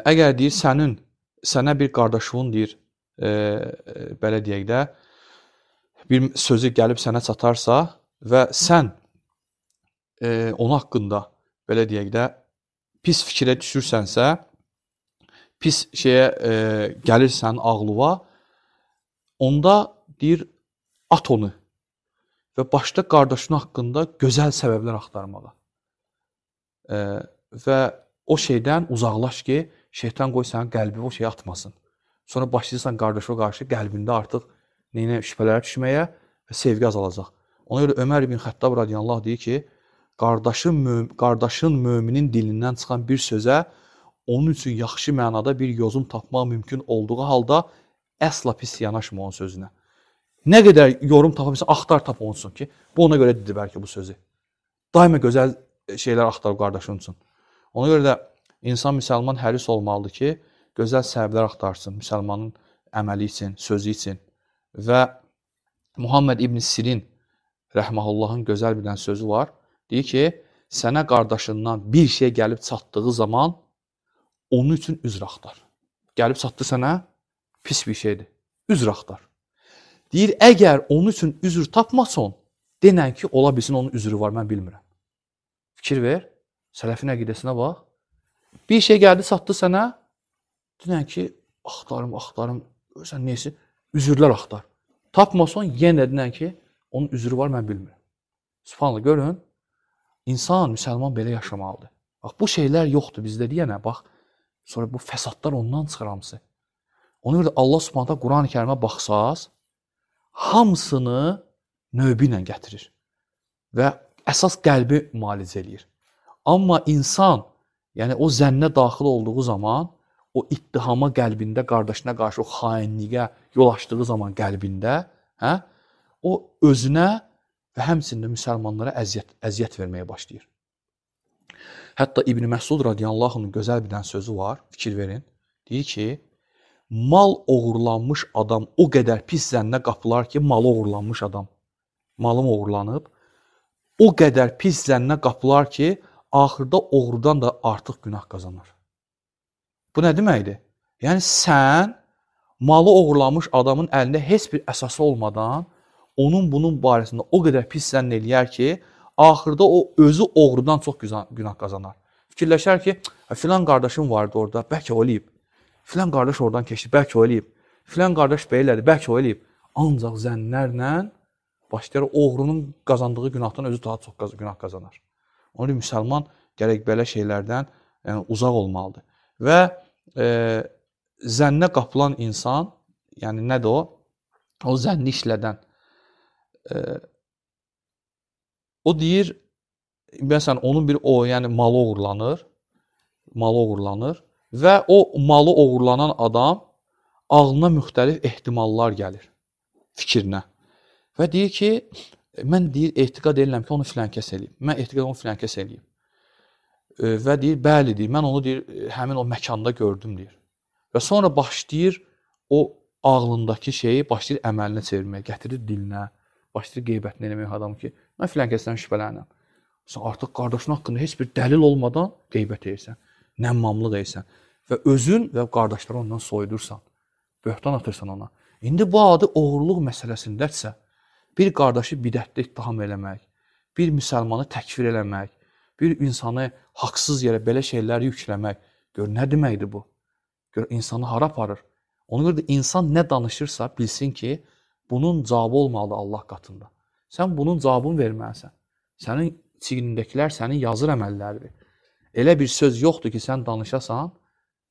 əgər deyir sənə bir qardaşın deyir, belə deyək də, bir sözü gəlib sənə çatarsa və sən onun haqqında belə deyək də pis fikrə düşürsənsə, pis şeyə gəlirsən ağlıva, onda deyir at onu və başda qardaşın haqqında gözəl səbəblər axtarmağa. Və o şeydən uzaqlaş ki, şeytan qoy sənin qəlbi o şeyə atmasın. Sonra başlayırsan qardaşa qarşı qəlbində artıq şübhələrə düşməyə və sevgi azalacaq. Ona görə Ömər ibn Xəttab radiyallahu deyir ki, qardaşın möminin dilindən çıxan bir sözə onun üçün yaxşı mənada bir yozum tapmaq mümkün olduğu halda əsla pis yanaşma onun sözünə. Nə qədər yorum tapabilirsən, axtar tap olsun ki, bu ona görə dedi bəlkə bu sözü. Daima gözəl şeylər axtar qardaşın üçün. Ona görə də insan müsəlman həris olmalıdır ki, gözəl səbəblər axtarsın müsəlmanın əməli üçün, sözü üçün. Və Muhammed ibn Sirin rəhməhullahın gözəl bir dənə sözü var. Deyir ki, sənə qardaşından bir şey gəlib çatdığı zaman onun üçün üzr axtar. Gəlib çatdı sənə, pis bir şeydir. Üzr axtar. Deyir, əgər onun üçün üzr tapmasan, denən ki, ola bilsin onun üzrü var, mən bilmirəm. Fikir ver, sələfin əqidəsinə bax. Bir şey gəldi, çatdı sənə, denən ki, axtarım, sən neyisi, üzrlər axtar. Tapmasan, yenə denən ki, onun üzrü var, mən bilmirəm. Subhanallah, görün, insan, müsəlman belə yaşamalıdır. Bax, bu şeylər yoxdur bizdə deyənə, bax, sonra bu fəsadlar ondan çıxır hamısı. Ona görə Allah Subhanahu Quran-ı Kərimə baxsaz, hamısını növbə ilə gətirir və əsas qəlbi müalicə eləyir. Amma insan, yəni o zənnə daxil olduğu zaman, o ittihama qəlbində, qardaşına qarşı o xainliyə yol açdığı zaman qəlbində, o özünə və həmçində müsəlmanlara əziyyət verməyə başlayır. Hətta İbn Məsud radiyallahu anh'ın gözəl bir dənə sözü var, fikir verin. Deyir ki, mal oğurlanmış adam o qədər pis zənnə qapılar ki, malı oğurlanmış adam, malım oğurlanıb, o qədər pis zənnə qapılar ki, axırda oğrudan da artıq günah qazanır. Bu nə deməkdir? Yəni sən malı oğurlanmış adamın əlində heç bir əsası olmadan onun bunun barəsində o qədər pis zənn eləyər ki, axırda o özü oğrudan çox günah qazanar. Fikirləşər ki, filan qardaşım vardı orada, bəlkə o eləyib. Filan qardaş oradan keçdi, bəlkə o eləyib. Filan qardaş belədir, bəlkə o eləyib. Ancaq zənnlərlə başlayır oğrunun qazandığı günahdan özü daha çox günah qazanar. Onun üçün müsəlman gərək belə şeylərdən uzaq olmalıdır. Və zənnə qapılan insan, yəni nədir o? O zənni işlədən. O deyir, məsələn, onun bir yəni malı oğurlanır və o malı oğurlanan adam ağlına müxtəlif ehtimallar gəlir fikrinə. Və deyir ki, mən deyir, etiqad edirəm ki, onu filan kəs eləyib. Mən etiqad onu filan kəs eləyib. Və deyir, bəli deyir, mən onu deyir, həmin o məkanda gördüm deyir. Və sonra başlayır o ağlındakı şeyi başlayır əməlinə çevirməyə, gətirir dilinə, başlayır qeybətini eləmək adam ki, mən filan kəsdən şübhələnirəm. Sən artıq qardaşın haqqında heç bir dəlil olmadan qeybət edirsən, nəmmamlıq edirsən və özün və qardaşları ondan soyudursan, böhtan atırsan ona. İndi bu adı oğurluq məsələsindədirsə, bir qardaşı bidətdə ittiham eləmək, bir müsəlmanı təkfir eləmək, Bir insanı haqsız yerə belə şeyləri yükləmək, gör nə deməkdir bu? Gör insanı hara aparır? Ona görə də insan nə danışırsa bilsin ki, bunun cavabı olmalıdır Allah qatında. Sən bunun cavabını verməlisən. Sənin çiynindəkilər sənin yazır əməlləridir. Elə bir söz yoxdur ki, sən danışasan,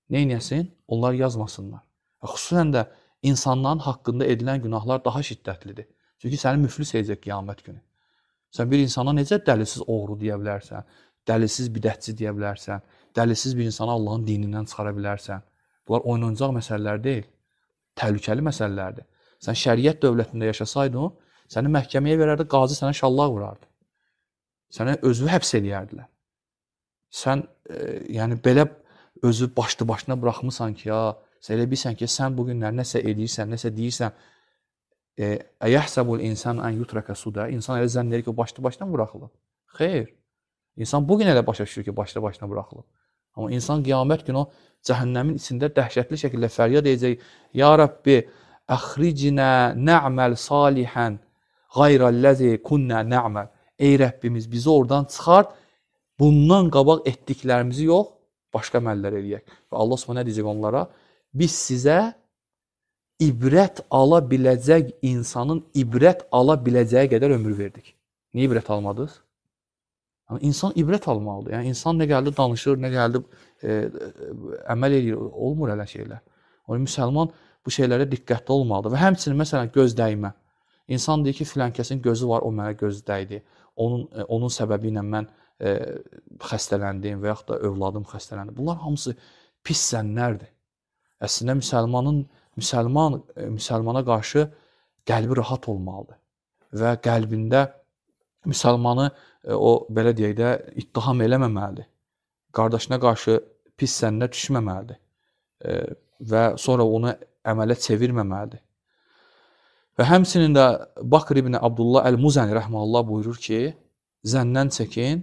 neynəsin? Onlar yazmasınlar. Xüsusən də insanların haqqında edilən günahlar daha şiddətlidir. Çünki səni müflis edəcək qiyamət günü. Sən bir insana necə dəlisiz oğru deyə bilərsən, dəlisiz bidətçi deyə bilərsən, dəlisiz bir insanı Allahın dinindən çıxara bilərsən. Bunlar oynanacaq məsələlər deyil, təhlükəli məsələlərdir. Sən şəriət dövlətində yaşasaydın, səni məhkəməyə verərdi, qazı sənə şallaq vurardı. Sənə özünü həbs eləyərdilər. Sən yəni belə özü başlı-başına buraxmısan ki, ya, sən elə bilsən ki, sən bu günlər nəsə edirsən, nəsə deyirsən, Əyəhsəbul insan ən yutraka suda. İnsan elə zənn edir ki, o başlı-başına buraxılıb. Xeyr. İnsan bugün elə başa düşür ki, başlı-başına buraxılıb. Amma insan qiyamət günü o cəhənnəmin içində dəhşətli şəkildə fəryad edəcək. Ya Rabbi, əxricinə nə'məl salihən qayrəlləzi kunnə nə'məl. Ey Rəbbimiz, bizi oradan çıxart, bundan qabaq etdiklərimizi yox, başqa əməllər eləyək. Və Allah Subhanahu nə deyəcək onlara? Biz sizə ibrət ala biləcək insanın ibrət ala biləcəyi qədər ömür verdik. Niyə ibrət almadınız? Yəni, insan ibrət almalıdır. Yəni, insan nə gəldi danışır, nə gəldi əməl edir, olmur elə şeylər. O müsəlman bu şeylərə diqqətli olmalıdır. Və həmçinin, məsələn, göz dəymə. İnsan deyir ki, filan kəsin gözü var, o mənə göz dəydi. Onun səbəbi ilə mən xəstələndim və yaxud da övladım xəstələndi. Bunlar hamısı pis zənnlərdir. Əslində, müsəlmana qarşı qəlbi rahat olmalıdır və qəlbində müsəlmanı o, belə deyək də, ittiham eləməməlidir. Qardaşına qarşı pis zənnə düşməməlidir və sonra onu əmələ çevirməməlidir. Və həmçinin də Bakr ibn Abdullah Əl-Muzəni rəhməhullah buyurur ki, zəndən çəkin,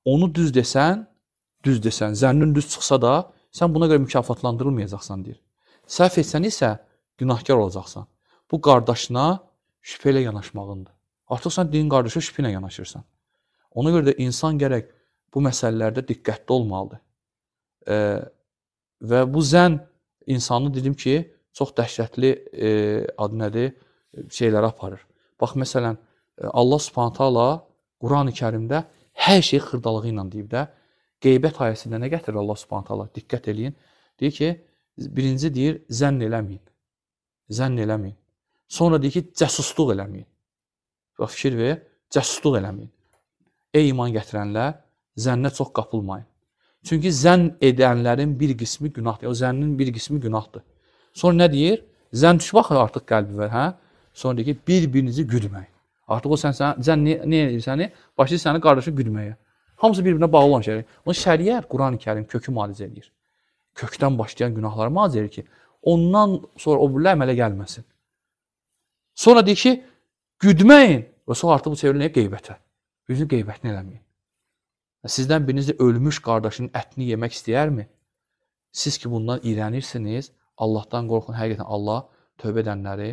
onu düz desən, zənnin düz çıxsa da, sən buna görə mükafatlandırılmayacaqsan, deyir. Səhv etsən isə günahkar olacaqsan. Bu qardaşına şübhə ilə yanaşmağındır. Artıq sən din qardaşa şübhə ilə yanaşırsan. Ona görə də insan gərək bu məsələlərdə diqqətli olmalıdır. Və bu zənn insanı dedim ki, çox dəhşətli adı nədir, şeylərə aparır. Bax, məsələn, Allah Subhanahu taala Qurani Kərimdə hər şey xırdalığı ilə deyib də, qeybət ayəsində nə gətirir Allah Subhanahu taala? Diqqət eləyin. Deyir ki, birinci deyir, zənn eləməyin. Zənn eləməyin. Sonra deyir ki, cəsusluq eləməyin. Bax, fikir ver, cəsusluq eləməyin. Ey iman gətirənlər, zənnə çox qapılmayın. Çünki zənn edənlərin bir qismi günahdır. O zənnin bir qismi günahdır. Sonra nə deyir? Zənn düşür, baxır artıq qəlbi var, hə? Sonra deyir ki, bir-birinizi güdməyin. Artıq o zənn nə edir səni? Başlayır səni qardaşı güdməyə. Hamısı bir-birinə bağlı olan şeylər. Onun şəriət, Qurani Kərim kökü müalicə edir. Kökdən başlayan günahları müalicə edir ki, ondan sonra o birlə əmələ gəlməsin. Sonra deyir ki, güdməyin. Və sonra artıq bu çevrilir qeybətə. Birinci qeybətini eləməyin. Sizdən biriniz də ölmüş qardaşının ətini yemək istəyərmi? Siz ki, bundan iyrənirsiniz, Allahdan qorxun, həqiqətən Allah tövbə edənləri,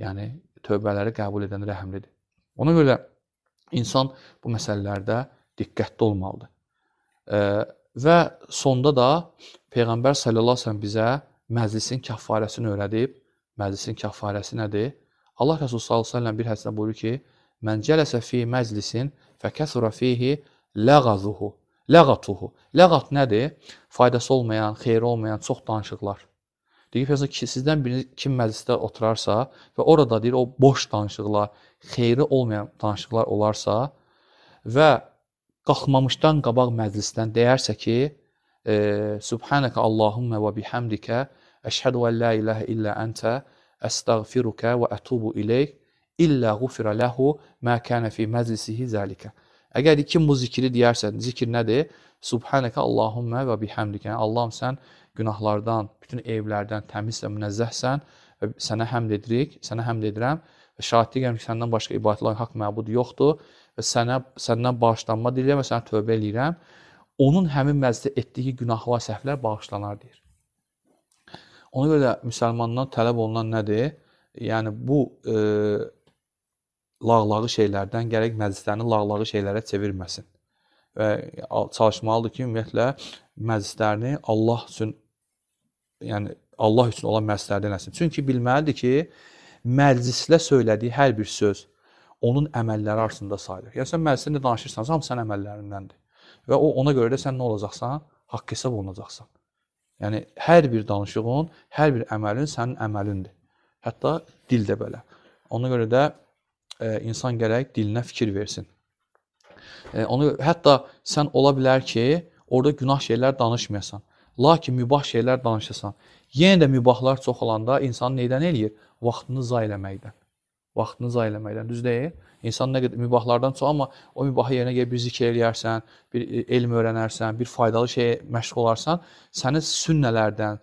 yəni tövbələri qəbul edən rəhimlidir. Ona görə insan bu məsələlərdə diqqətli olmalıdır. Və sonda da Peyğəmbər sallallahu əleyhi və səlləm bizə məclisin kəffarəsini öyrədib. Məclisin kəffarəsi nədir? Allah Rəsulü sallallahu əleyhi və səlləm bir hədisdə buyurur ki, "Mən cələsə fi məclisin fəkəsura fihi ləğazuhu." Ləğatuhu. Ləğat nədir? Faydası olmayan, xeyri olmayan çox danışıqlar. Deyir ki, sizdən biri kim məclisdə oturarsa və orada deyir o boş danışıqlar, xeyri olmayan danışıqlar olarsa və qalxmamışdan qabaq məclisdən deyərsə ki, Subhanəkə Allahümmə və bihamdikə əşhədu ən la ilahə illə əntə əstəğfirukə və ətubu ileyk illəğufirə ləhu mə kənə fi məclisihi zəlikə. Əgər kim bu zikri deyərsə, zikr nədir? Subhanəkə Allahümmə və bihamdikə. Yəni, Allahım sən günahlardan, bütün evlərdən təmiz və münezzəhsən və sənə həmd edirik, sənə həmd edirəm və şahidlik ki, səndən başqa ibadət olan haqq məbud yoxdur və səndən bağışlanma diləyirəm və sənə tövbə eləyirəm. Onun həmin məclisdə etdiyi günah və səhvlər bağışlanar deyir. Ona görə müsəlmandan tələb olunan nədir? Yəni, bu lağlağı şeylərdən gərək məclislərini lağlağı şeylərə çevirməsin. və çalışmalıdır ki, ümumiyyətlə məclislərini Allah üçün, yəni Allah üçün olan məclislərdə eləsin. Çünki bilməlidir ki, məclislə söylədiyi hər bir söz onun əməlləri arasında sayılır. Yəni sən məclisində danışırsansa, hamısı sənin əməllərindəndir. Və ona görə də sən nə olacaqsan? Haqq hesab olunacaqsan. Yəni hər bir danışığın, hər bir əməlin sənin əməlindir. Hətta dil də belə. Ona görə də insan gərək dilinə fikir versin. Hətta sən ola bilər ki, orada günah şeylər danışmayasan. Lakin mübah şeylər danışasan. Yenə də mübahlar çox olanda insan neydən eləyir? Vaxtını zay eləməkdən. Vaxtını zay eləməkdən, düz deyil? İnsan nə qədər mübahlardan çox, amma o mübahı yerinə gəlib bir zikr eləyərsən, bir elm öyrənərsən, bir faydalı şeyə məşğul olarsan, səni sünnələrdən,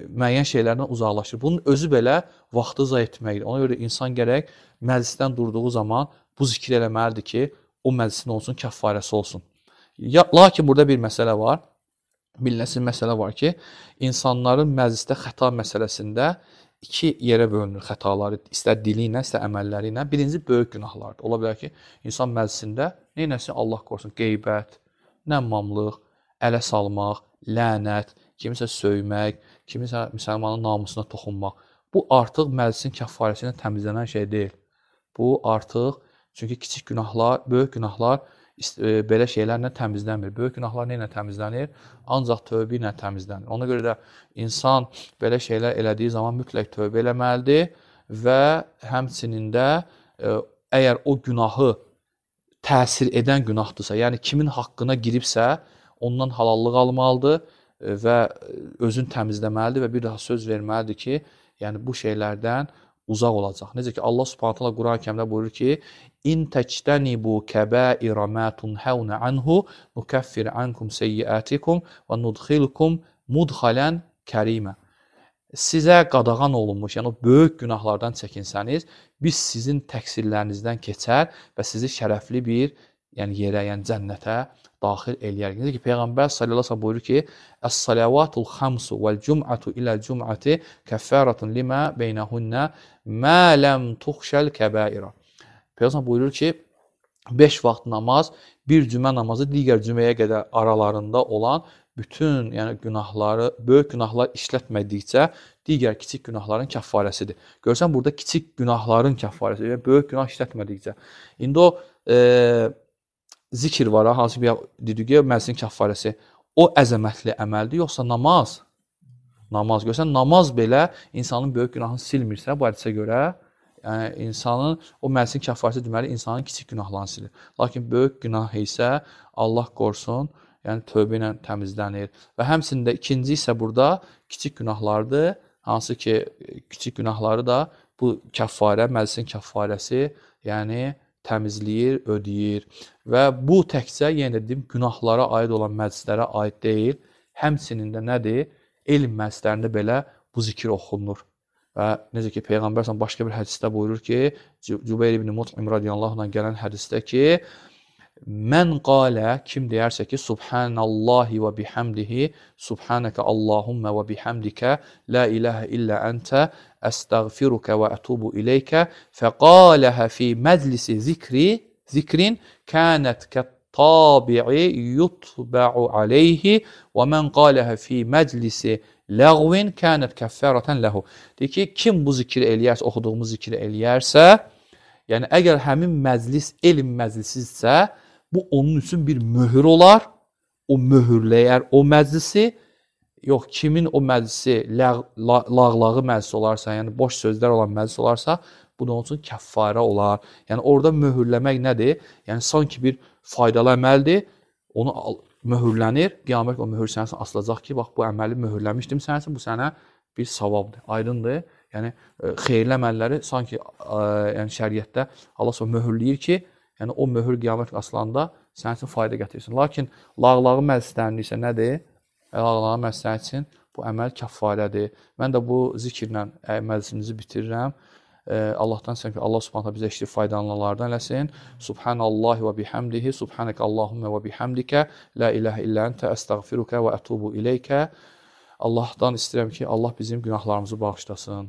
müəyyən şeylərdən uzaqlaşır. Bunun özü belə vaxtı zay etməkdir. Ona görə insan gərək məclisdən durduğu zaman bu zikr eləməlidir ki, o məclisin olsun, kəffarəsi olsun. Lakin burada bir məsələ var. Bilinəsin məsələ var ki, insanların məclisdə xəta məsələsində iki yerə bölünür xətaları, istər dili ilə, istər əməlləri ilə. Birinci, böyük günahlardır. Ola bilər ki, insan məclisində neynəsin, Allah qorusun, qeybət, nəmmamlıq, ələ salmaq, lənət, kimisə söymək, kimisə müsəlmanın namusuna toxunmaq. Bu artıq məclisin kəffarəsi ilə təmizlənən şey deyil. Bu artıq, çünki kiçik günahlar, böyük günahlar belə şeylərlə təmizlənmir. Böyük günahlar nə ilə təmizlənir? Ancaq tövbə ilə təmizlənir. Ona görə də insan belə şeylər elədiyi zaman mütləq tövbə eləməlidir və həmçinin də əgər o günahı təsir edən günahdırsa, yəni kimin haqqına giribsə, ondan halallıq almalıdır və özünü təmizləməlidir və bir daha söz verməlidir ki, yəni bu şeylərdən uzaq olacaq. Necə ki, Allah Subhanahu taala Quran-ı Kərimdə buyurur ki, İn təctənibu kəbəirə mə tunhəvnə anhu nukaffir ankum seyyiatikum və nudxilkum mudxalən kərimə. Sizə qadağan olunmuş, yəni o böyük günahlardan çəkinsəniz, biz sizin təqsirlərinizdən keçər və sizi şərəfli bir yerə, yəni cənnətə daxil eləyər. Necə ki, Peyğəmbər sallallahu əleyhi və səlləm buyurur ki, "Əs-salavatul xamsu vel-cum'atu iləl-cum'ati kəffaratun limə beynəhunnə mə ləm tuxşəl kəbaira." Peyğəmbər buyurur ki, 5 vaxt namaz, bir cümə namazı digər cüməyə qədər aralarında olan bütün günahları, böyük günahlar işlətmədikcə digər kiçik günahların kəffarəsidir. Görsən, burada kiçik günahların kəffarəsi və böyük günah işlətmədikcə. İndi o zikr var, hansı bir dedik ki, məclisin kəffarəsi. O əzəmətli əməldir, yoxsa namaz? Namaz. Görsən, namaz belə insanın böyük günahını silmirsə, bu hədisə görə, yəni insanın o məclisin kəffarəsi deməli insanın kiçik günahlarını silir. Lakin böyük günah isə Allah qorusun, yəni tövbə ilə təmizlənir. Və həmçində ikinci isə burada kiçik günahlardır. Hansı ki, kiçik günahları da bu kəffarə, məclisin kəffarəsi, yəni təmizləyir, ödəyir. Və bu təkcə, yenə dedim, günahlara aid olan məclislərə aid deyil. Həmçinin də nədir? Elm məclislərində belə bu zikir oxunur. Və necə ki, Peyğəmbər başqa bir hədisdə buyurur ki, Cübeyr ibn Mut'im radiyallahu anh gələn hədisdə ki, mən qalə, kim deyərsə ki, Subhanallahi və bihamdihi, Subhanəkə Allahumma və bihamdikə, la ilahə illə əntə, əstəğfirukə və ətubu ileykə, fəqaləhə fi məclisi zikrin, kənət kəttabi'i yutbə'u aleyhi, və mən qaləhə fi məclisi ləğvin, kənət kəffərətən ləhu. Deyir ki, kim bu zikri eləyərsə, oxuduğumuz zikri eləyərsə, yəni əgər həmin məclis elm məclisizsə, bu onun üçün bir möhür olar, o möhürləyər o məclisi, yox, kimin o məclisi lağlağı məclis olarsa, yəni boş sözlər olan məclis olarsa, bu da onun üçün kəffarə olar. Yəni orada möhürləmək nədir? Yəni sanki bir faydalı əməldir, onu möhürlənir, qiyamət o möhür sənə asılacaq ki, bax bu əməli möhürləmişdim sənə, bu sənə bir savabdır, aydındır. Yəni xeyirli əməlləri sanki şəriətdə Allah sonra möhürləyir ki, yəni o möhür qiyamət asılanda sənin üçün fayda gətirsin. Lakin lağlağı məclislərində isə nədir? Lağlağı məclislər üçün bu əməl kəffarədir. Mən də bu zikirlə məclisimizi bitirirəm. Allahdan istəyirəm ki, Allah Subhanahu bizə eşitib faydalananlardan eləsin. Subhanallahi və bihamdihi, Subhanəkə Allahumma və bihamdikə, la ilahə illə əntə, əstəğfirukə və ətubu ileykə. Allahdan istəyirəm ki, Allah bizim günahlarımızı bağışlasın.